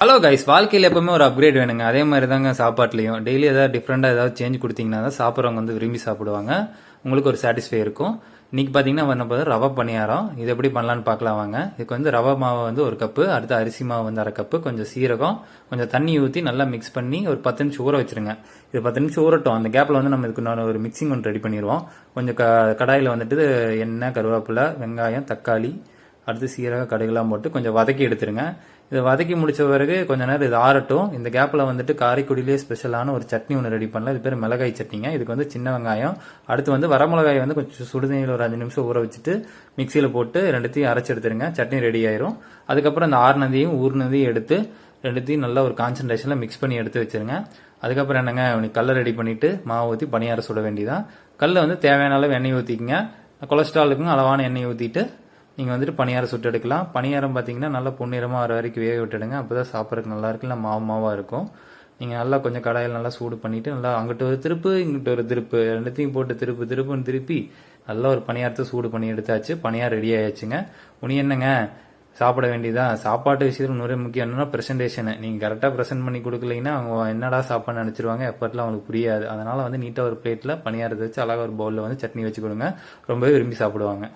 Hello guys, வாழ்க்கையில் எப்பவுமே ஒரு அப்கிரேட் வேணுங்க. அதே மாதிரி தாங்க சாப்பாட்லையும். டெய்லி ஏதாவது டிஃப்ரெண்டாக ஏதாவது சேஞ்ச் கொடுத்தீங்கன்னா தான் சாப்பிட்றவங்க வந்து விரும்பி சாப்பிடுவாங்க. உங்களுக்கு ஒரு சாட்டிஸ்ஃபை இருக்கும். இன்னைக்கு பார்த்தீங்கன்னா பண்ண போது ரவை பணியாரம். இது எப்படி பண்ணலான்னு பார்க்கலாம் வாங்க. இதுக்கு வந்து ரவை மாவு வந்து ஒரு கப்பு, அடுத்து அரிசி மாவு வந்து அரை கப்பு, கொஞ்சம் சீரகம், கொஞ்சம் தண்ணி ஊற்றி நல்லா மிக்ஸ் பண்ணி ஒரு 10 நிமிஷம் ஊற வச்சிருங்க. இது 10 நிமிஷம் ஊறட்டும். அந்த கேப்பில் வந்து நம்ம இதுக்கு ஒரு மிக்சிங் ஒன்று ரெடி பண்ணிடுவோம். கொஞ்சம் கடாயில் வந்துட்டு எண்ணெய், கருவேப்பிலை, வெங்காயம், தக்காளி, அடுத்து சீரக கடுகுலாம் போட்டு கொஞ்சம் வதக்கி எடுத்துருங்க. இதை வதக்கி முடிச்ச பிறகு கொஞ்ச நேரம் இது ஆறட்டும். இந்த கேப்பில் வந்துட்டு காரைக்குடியிலே ஸ்பெஷலான ஒரு சட்னி ஒன்று ரெடி பண்ணலாம். இது பேர் மிளகாய் சட்னிங்க. இதுக்கு வந்து சின்ன வெங்காயம், அடுத்து வந்து வரமிளகாய் வந்து கொஞ்சம் சுடுதண்ணியில் ஒரு 5 நிமிஷம் ஊற வச்சுட்டு மிக்சியில் போட்டு ரெண்டுத்தையும் அரைச்சி எடுத்துருங்க. சட்னி ரெடி ஆயிரும். அதுக்கப்புறம் இந்த ஆறுனதையும் ஊர்னதையும் எடுத்து ரெண்டுத்தையும் நல்லா ஒரு கான்சன்ட்ரேஷனில் மிக்ஸ் பண்ணி எடுத்து வச்சிருங்க. அதுக்கப்புறம் என்னங்க, கல்லை ரெடி பண்ணிட்டு மாவு ஊற்றி பணியாரம் சுட வேண்டியதான். கல்லை வந்து தேவையான அளவு எண்ணெய் ஊற்றிக்கங்க. கொலஸ்ட்ராலுக்கும் அளவான எண்ணெய் ஊற்றிட்டு நீங்கள் வந்துட்டு பணியாரம் சுட்டு எடுக்கலாம். பணியாரம் பார்த்தீங்கன்னா நல்லா பொன்னிறமாக வர வரைக்கும் வேக விட்டுடுங்க. அப்போ தான் சாப்பிட்றதுக்கு நல்லா இருக்கு. இல்லை மாவாக இருக்கும். நீங்கள் நல்லா கொஞ்சம் கடாயில் நல்லா சூடு பண்ணிவிட்டு நல்லா அங்கிட்டு ஒரு திருப்பு இங்கிட்ட ஒரு திருப்பு ரெண்டுத்தையும் போட்டு திருப்புன்னு திருப்பி நல்லா ஒரு பணியாரத்தை சூடு பண்ணி எடுத்தாச்சு. பணியாரம் ரெடி ஆயாச்சுங்க. உனி என்னங்க, சாப்பிட வேண்டியதான். சாப்பாட்டு விஷயத்தில் இன்னொரு முக்கியம் என்னன்னா ப்ரெசன்டேஷன். நீங்கள் கரெக்டாக ப்ரெசென்ட் பண்ணி கொடுக்கலைன்னா அவங்க என்னடா சாப்பாடு நினச்சிருவாங்க. எஃபர்ட்லாம் அவங்களுக்கு புரியாது. அதனால் வந்து நீட்டாக ஒரு பிளேட்டில் பணியாரத்தை வச்சு அழகாக ஒரு பவுலில் வந்து சட்னி வச்சு கொடுங்க. ரொம்பவே விரும்பி சாப்பிடுவாங்க.